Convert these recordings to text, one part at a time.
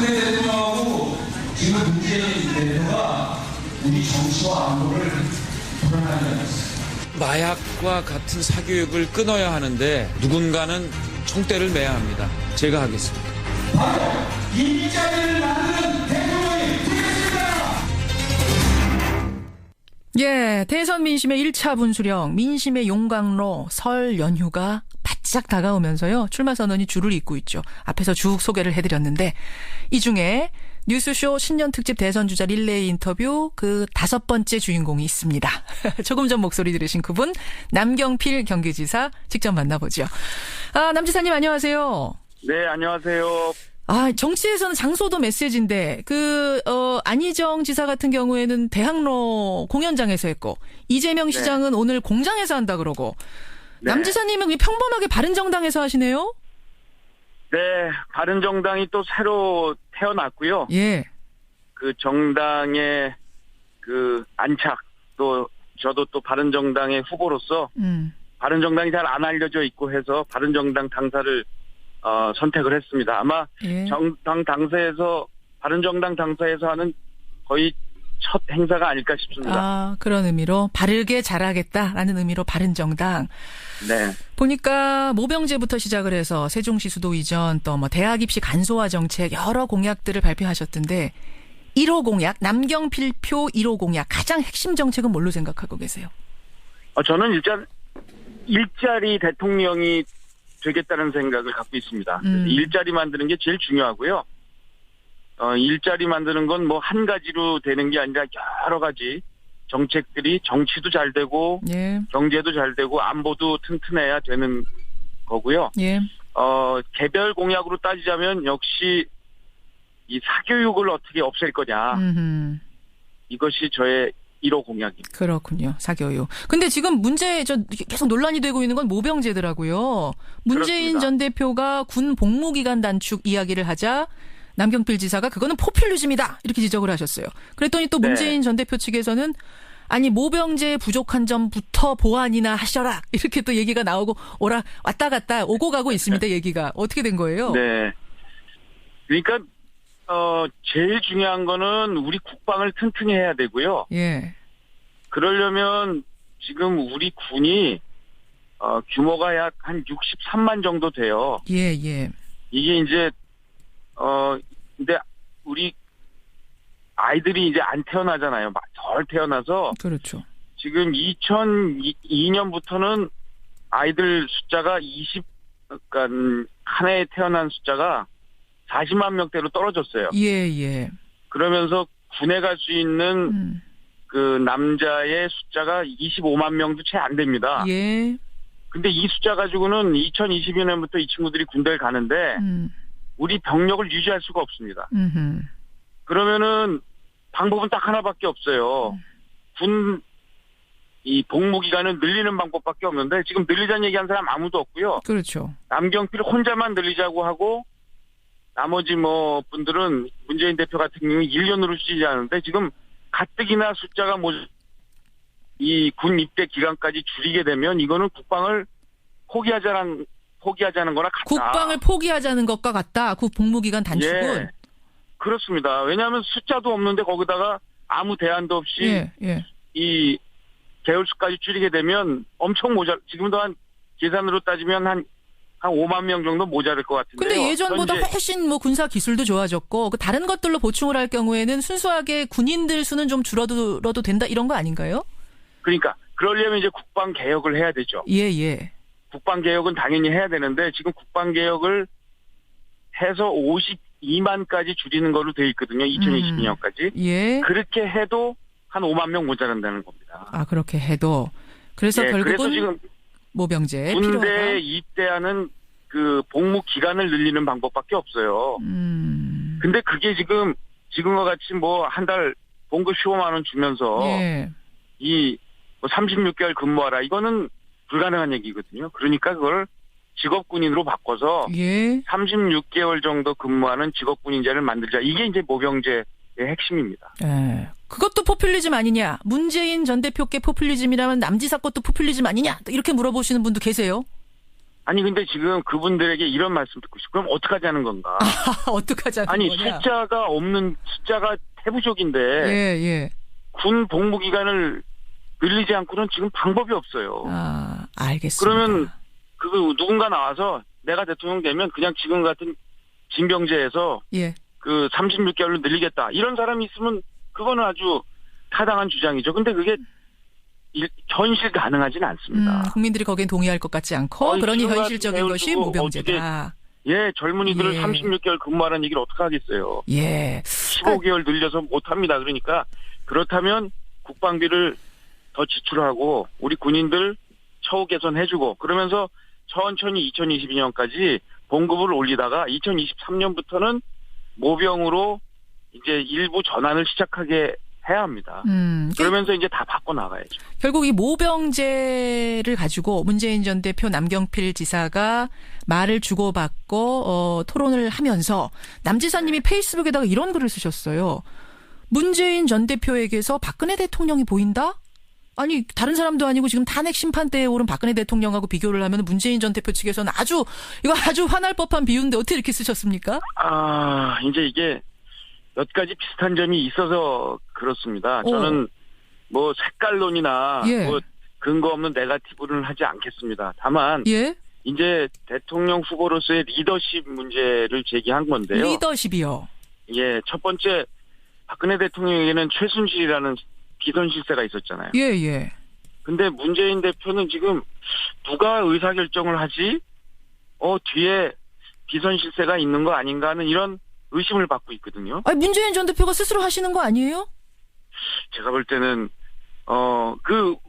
박근혜 대통령하고 지금 문재인 대표가 우리 정치와 안보를 불안하게 하고 있습니다. 마약과 같은 사교육을 끊어야 하는데 누군가는 총대를 매야 합니다. 제가 하겠습니다. 바로 일자리를 만드는 대통령이 되겠습니다. 예, 대선 민심의 1차 분수령, 민심의 용광로, 설 연휴가 바짝 다가오면서요. 출마 선언이 줄을 잇고 있죠. 앞에서 쭉 소개를 해드렸는데 이 중에 뉴스쇼 신년 특집 대선 주자 릴레이 인터뷰 그 5번째 주인공이 있습니다. 조금 전 목소리 들으신 그분 남경필 경기지사 직접 만나보죠. 남 지사님 안녕하세요. 네, 안녕하세요. 정치에서는 장소도 메시지인데 안희정 지사 같은 경우에는 대학로 공연장에서 했고 이재명 시장은 오늘 공장에서 한다 그러고 남 지사님은 평범하게 바른정당에서 하시네요? 네, 바른정당이 또 새로 태어났고요. 예. 그 정당의 그 안착, 또 저도 또 바른정당의 후보로서 바른정당이 잘 안 알려져 있고 해서 바른정당 당사를 선택을 했습니다. 아마 정당 당사에서 바른정당 당사에서 하는 거의 첫 행사가 아닐까 싶습니다. 그런 의미로 바르게 잘하겠다라는 의미로 바른정당. 네. 보니까 모병제부터 시작을 해서 세종시 수도 이전 또 대학 입시 간소화 정책 여러 공약들을 발표하셨던데 1호 공약 남경필표 1호 공약 가장 핵심 정책은 뭘로 생각하고 계세요? 저는 일단 일자리 대통령이 되겠다는 생각을 갖고 있습니다. 일자리 만드는 게 제일 중요하고요. 일자리 만드는 건 뭐 한 가지로 되는 게 아니라 여러 가지 정책들이 정치도 잘 되고 경제도 잘 되고 안보도 튼튼해야 되는 거고요. 개별 공약으로 따지자면 역시 이 사교육을 어떻게 없앨 거냐. 이것이 저의 1호 공약입니다. 그렇군요. 사교육. 근데 지금 계속 논란이 되고 있는 건 모병제더라고요. 문재인 그렇습니다. 전 대표가 군 복무기간 단축 이야기를 하자 남경필 지사가 그거는 포퓰리즘이다 이렇게 지적을 하셨어요. 그랬더니 또 문재인 전 대표 측에서는 아니 모병제 부족한 점부터 보완이나 하셔라 이렇게 또 얘기가 나오고 왔다 갔다 오고 가고 있습니다. 얘기가 어떻게 된 거예요? 네. 그러니까 제일 중요한 거는 우리 국방을 튼튼히 해야 되고요. 예. 그러려면 지금 우리 군이 규모가 약 한 63만 정도 돼요. 예. 이게 이제 근데 우리 아이들이 이제 안 태어나잖아요. 덜 태어나서. 그렇죠. 지금 2002년부터는 아이들 숫자가 그러니까 한 해에 태어난 숫자가 40만 명대로 떨어졌어요. 예. 그러면서 군에 갈 수 있는 그 남자의 숫자가 25만 명도 채 안 됩니다. 예. 근데 이 숫자 가지고는 2022년부터 이 친구들이 군대를 가는데 우리 병력을 유지할 수가 없습니다. 그러면은 방법은 딱 하나밖에 없어요. 이 복무 기간을 늘리는 방법밖에 없는데 지금 늘리자는 얘기한 사람 아무도 없고요. 그렇죠. 남경필 혼자만 늘리자고 하고 나머지 분들은 문재인 대표 같은 경우는 1년으로 줄이자는데 지금 가뜩이나 숫자가 이 군 입대 기간까지 줄이게 되면 이거는 국방을 포기하자는 거나 같다. 국방을 포기하자는 것과 같다. 그 복무기간 단축은. 예, 그렇습니다. 왜냐하면 숫자도 없는데 거기다가 아무 대안도 없이 이 개월수까지 줄이게 되면 엄청 지금도 한 계산으로 따지면 한 5만 명 정도 모자랄 것 같은데요. 근데 예전보다 훨씬 군사 기술도 좋아졌고 다른 것들로 보충을 할 경우에는 순수하게 군인들 수는 좀 줄어들어도 된다 이런 거 아닌가요? 그러니까 그러려면 이제 국방 개혁을 해야 되죠. 예. 국방 개혁은 당연히 해야 되는데 지금 국방 개혁을 해서 52만까지 줄이는 걸로 돼 있거든요. 2022년까지. 예. 그렇게 해도 한 5만 명 모자란다는 겁니다. 그렇게 해도. 그래서 결국은 그래서 지금 모병제 군대에 필요하다. 입대하는 그 복무 기간을 늘리는 방법밖에 없어요. 근데 그게 지금과 같이 한 달 봉급 15만 원 주면서 이 36개월 근무하라 이거는 불가능한 얘기거든요. 그러니까 그걸 직업군인으로 바꿔서 36개월 정도 근무하는 직업군인제를 만들자. 이게 이제 모병제의 핵심입니다. 그것도 포퓰리즘 아니냐. 문재인 전 대표께 포퓰리즘이라면 남지사 것도 포퓰리즘 아니냐. 이렇게 물어보시는 분도 계세요. 아니 근데 지금 그분들에게 이런 말씀 듣고 싶어요. 그럼 어떡하자는 건가? 어떡하자는 아니 거냐? 숫자가 태부족인데 예. 군 복무 기간을 늘리지 않고는 지금 방법이 없어요. 아, 알겠습니다. 그러면 누군가 나와서 내가 대통령 되면 그냥 지금 같은 징병제에서 예. 36개월로 늘리겠다. 이런 사람이 있으면 그거는 아주 타당한 주장이죠. 근데 그게 현실 가능하지는 않습니다. 국민들이 거기엔 동의할 것 같지 않고 그러니 지금 현실적인 같은 것이 배우고 모병제다. 젊은이들을 예. 36개월 근무하라는 얘기를 어떻게 하겠어요. 예. 15개월 늘려서 못합니다. 그러니까 그렇다면 국방비를 더 지출하고 우리 군인들 처우 개선해주고 그러면서 천천히 2022년까지 봉급을 올리다가 2023년부터는 모병으로 이제 일부 전환을 시작하게 해야 합니다. 그러면서 이제 다 바꿔나가야죠. 결국 이 모병제를 가지고 문재인 전 대표 남경필 지사가 말을 주고받고 토론을 하면서 남 지사님이 페이스북에다가 이런 글을 쓰셨어요. 문재인 전 대표에게서 박근혜 대통령이 보인다? 아니 다른 사람도 아니고 지금 탄핵 심판대에 오른 박근혜 대통령하고 비교를 하면 문재인 전 대표 측에서는 아주 화날 법한 비유인데 어떻게 이렇게 쓰셨습니까? 이제 이게 몇 가지 비슷한 점이 있어서 그렇습니다. 저는 뭐 색깔론이나 예. 뭐 근거 없는 네거티브는 하지 않겠습니다. 다만 예? 이제 대통령 후보로서의 리더십 문제를 제기한 건데요. 리더십이요. 예, 첫 번째 박근혜 대통령에게는 최순실이라는 비선실세가 있었잖아요. 예. 근데 문재인 대표는 지금 누가 의사결정을 하지? 뒤에 비선실세가 있는 거 아닌가 하는 이런 의심을 받고 있거든요. 아니 문재인 전 대표가 스스로 하시는 거 아니에요? 제가 볼 때는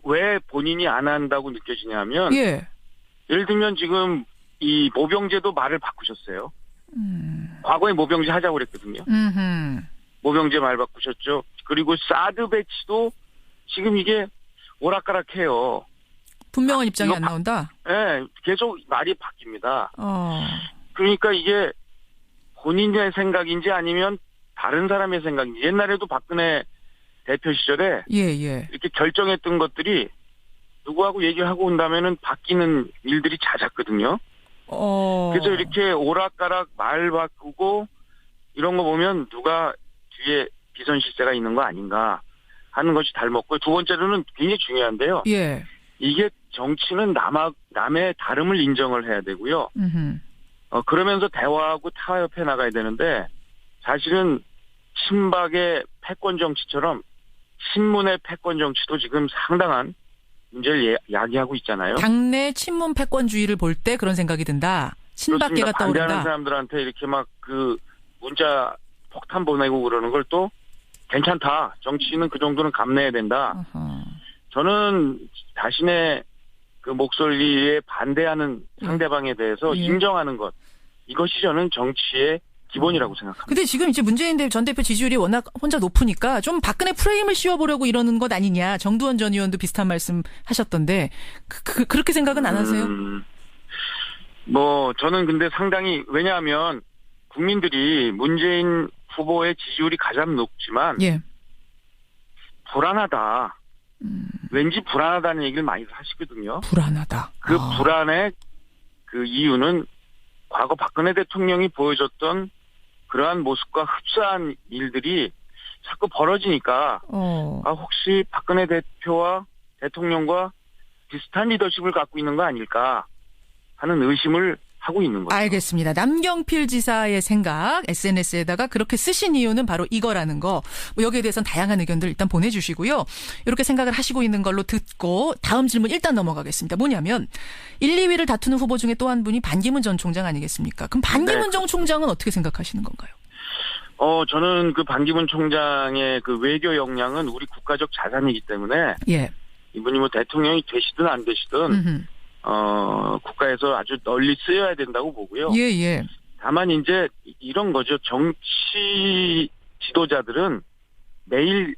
왜 본인이 안 한다고 느껴지냐면 예. 예를 들면 지금 이 모병제도 말을 바꾸셨어요. 과거에 모병제 하자고 그랬거든요. 모병제 말 바꾸셨죠. 그리고 사드 배치도 지금 이게 오락가락해요. 분명한 입장이 안 나온다? 네, 계속 말이 바뀝니다. 그러니까 이게 본인의 생각인지 아니면 다른 사람의 생각인지. 옛날에도 박근혜 대표 시절에 예. 이렇게 결정했던 것들이 누구하고 얘기를 하고 온다면은 바뀌는 일들이 잦았거든요. 그래서 이렇게 오락가락 말 바꾸고 이런 거 보면 누가 뒤에 비선실세가 있는 거 아닌가 하는 것이 닮았고 두 번째로는 굉장히 중요한데요. 예. 이게 정치는 남의 다름을 인정을 해야 되고요. 그러면서 대화하고 타협해 나가야 되는데 사실은 친박의 패권 정치처럼 친문의 패권 정치도 지금 상당한 문제를 야기하고 있잖아요. 당내 친문 패권주의를 볼 때 그런 생각이 든다. 친박계가 떠오른다. 반대하는 사람들한테 이렇게 막 문자 폭탄 보내고 그러는 걸 또 괜찮다. 정치는 그 정도는 감내해야 된다. 저는 자신의 그 목소리에 반대하는 상대방에 대해서 인정하는 것. 이것이 저는 정치의 기본이라고 생각합니다. 근데 지금 이제 문재인 전 대표 지지율이 워낙 혼자 높으니까 좀 박근혜 프레임을 씌워보려고 이러는 것 아니냐. 정두원 전 의원도 비슷한 말씀 하셨던데 그렇게 생각은 안 하세요? 저는 근데 상당히 왜냐하면 국민들이 문재인 후보의 지지율이 가장 높지만 불안하다. 왠지 불안하다는 얘기를 많이 하시거든요. 불안하다. 그 불안의 그 이유는 과거 박근혜 대통령이 보여줬던 그러한 모습과 흡사한 일들이 자꾸 벌어지니까 혹시 박근혜 대표와 대통령과 비슷한 리더십을 갖고 있는 거 아닐까 하는 의심을 하고 있는 거죠. 알겠습니다. 남경필 지사의 생각 SNS에다가 그렇게 쓰신 이유는 바로 이거라는 거. 여기에 대해서는 다양한 의견들 일단 보내주시고요. 이렇게 생각을 하시고 있는 걸로 듣고 다음 질문 일단 넘어가겠습니다. 뭐냐면 1, 2위를 다투는 후보 중에 또 한 분이 반기문 전 총장 아니겠습니까? 그럼 반기문 전 총장은 어떻게 생각하시는 건가요? 저는 그 반기문 총장의 그 외교 역량은 우리 국가적 자산이기 때문에 이분이 뭐 대통령이 되시든 안 되시든 국가에서 아주 널리 쓰여야 된다고 보고요. 다만 이제 이런 거죠. 정치 지도자들은 매일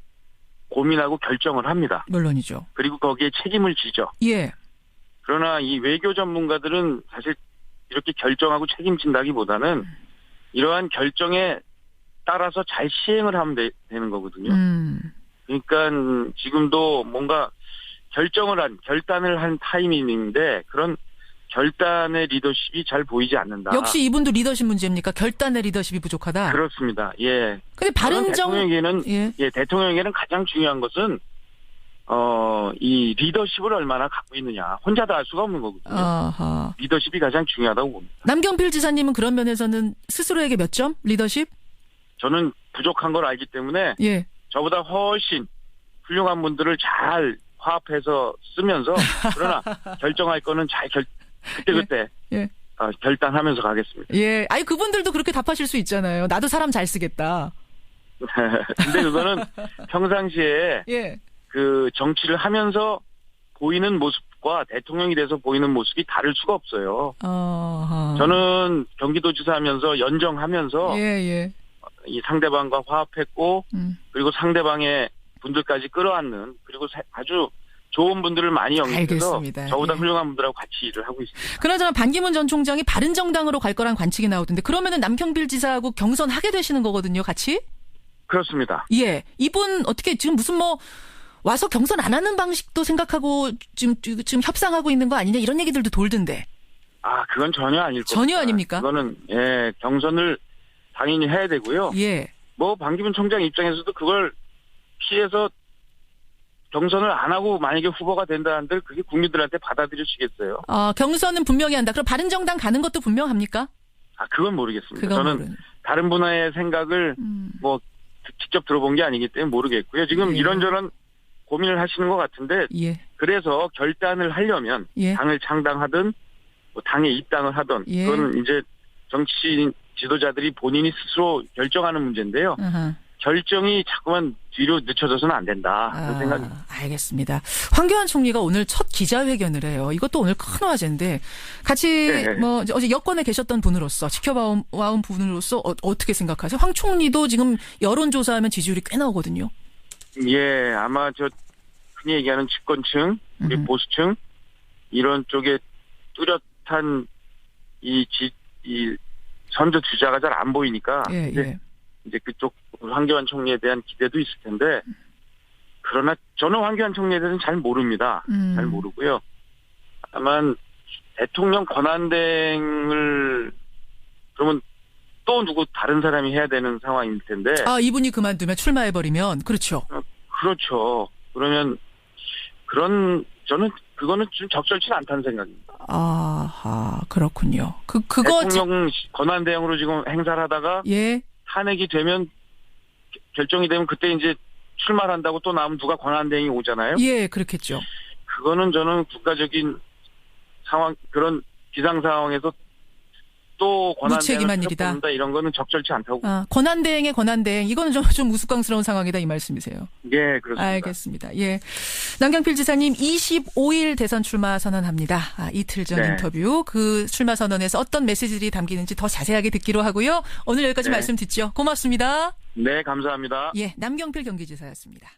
고민하고 결정을 합니다. 물론이죠. 그리고 거기에 책임을 지죠. 그러나 이 외교 전문가들은 사실 이렇게 결정하고 책임진다기보다는 이러한 결정에 따라서 잘 시행을 하면 되는 거거든요. 그러니까 지금도 뭔가 결단을 한 타이밍인데 그런 결단의 리더십이 잘 보이지 않는다. 역시 이분도 리더십 문제입니까? 결단의 리더십이 부족하다. 그렇습니다. 예. 근데 바른정 대통령에게는 가장 중요한 것은 이 리더십을 얼마나 갖고 있느냐. 혼자 다 할 수가 없는 거거든요. 아하. 리더십이 가장 중요하다고 봅니다. 남경필 지사님은 그런 면에서는 스스로에게 몇 점? 리더십? 저는 부족한 걸 알기 때문에 예. 저보다 훨씬 훌륭한 분들을 잘 화합해서 쓰면서 그러나 결정할 거는 잘 그때그때 예. 결단하면서 가겠습니다. 예. 아니 그분들도 그렇게 답하실 수 있잖아요. 나도 사람 잘 쓰겠다. 근데 그거는 평상시에 예. 그 정치를 하면서 보이는 모습과 대통령이 돼서 보이는 모습이 다를 수가 없어요. 저는 경기도지사 하면서 연정하면서 예. 이 상대방과 화합했고 그리고 상대방의 분들까지 끌어안는 그리고 아주 좋은 분들을 많이 영입해서 알겠습니다. 저보다 예. 훌륭한 분들하고 같이 일을 하고 있습니다. 그나저나 반기문 전 총장이 바른정당으로 갈 거란 관측이 나오던데 그러면은 남경필 지사하고 경선하게 되시는 거거든요, 같이? 그렇습니다. 예. 이분 어떻게 지금 무슨 뭐 와서 경선 안 하는 방식도 생각하고 지금 협상하고 있는 거 아니냐 이런 얘기들도 돌던데. 그건 전혀 아닐 겁니다. 전혀 아닙니까? 그거는 경선을 당연히 해야 되고요. 예. 뭐 반기문 총장 입장에서도 그걸 피해서 경선을 안 하고 만약에 후보가 된다 한들 그게 국민들한테 받아들여지겠어요? 경선은 분명히 한다. 그럼 바른정당 가는 것도 분명합니까? 그건 모르겠습니다. 저는 다른 분야의 생각을 뭐 직접 들어본 게 아니기 때문에 모르겠고요. 지금 예. 이런저런 고민을 하시는 것 같은데 예. 그래서 결단을 하려면 예. 당을 창당하든 뭐 당에 입당을 하든 예. 그건 이제 정치 지도자들이 본인이 스스로 결정하는 문제인데요. 아하. 결정이 자꾸만 뒤로 늦춰져서는 안 된다 그런 생각입니다. 알겠습니다. 황교안 총리가 오늘 첫 기자회견을 해요. 이것도 오늘 큰 화제인데 같이 뭐 어제 여권에 계셨던 분으로서 지켜봐온 분으로서 어떻게 생각하세요? 황 총리도 지금 여론조사하면 지지율이 꽤 나오거든요. 예, 아마 흔히 얘기하는 집권층, 우리 보수층 이런 쪽에 뚜렷한 이 선두 주자가 잘 안 보이니까 이제 그쪽 황교안 총리에 대한 기대도 있을 텐데 그러나 저는 황교안 총리에 대해서는 잘 모릅니다. 잘 모르고요. 다만 대통령 권한대행을 그러면 또 누구 다른 사람이 해야 되는 상황일 텐데. 이분이 그만두면 출마해버리면 그렇죠. 그렇죠. 그러면 저는 그거는 좀 적절치 않다는 생각입니다. 그렇군요. 그거 대통령 권한대행으로 지금 행사를 하다가 예. 탄핵이 되면 결정이 되면 그때 이제 출마를 한다고 또 나오면 누가 권한대행이 오잖아요. 예, 그렇겠죠. 그거는 저는 국가적인 상황 그런 비상 상황에서 또 무책임한 일이다. 이런 거는 적절치 않다고. 권한대행의 권한대행 이거는 좀 우스꽝스러운 상황이다 이 말씀이세요. 예, 그렇습니다. 알겠습니다. 예, 남경필 지사님 25일 대선 출마 선언합니다. 이틀 전 인터뷰 그 출마 선언에서 어떤 메시지들이 담기는지 더 자세하게 듣기로 하고요. 오늘 여기까지 말씀 듣죠. 고맙습니다. 네, 감사합니다. 예, 남경필 경기지사였습니다.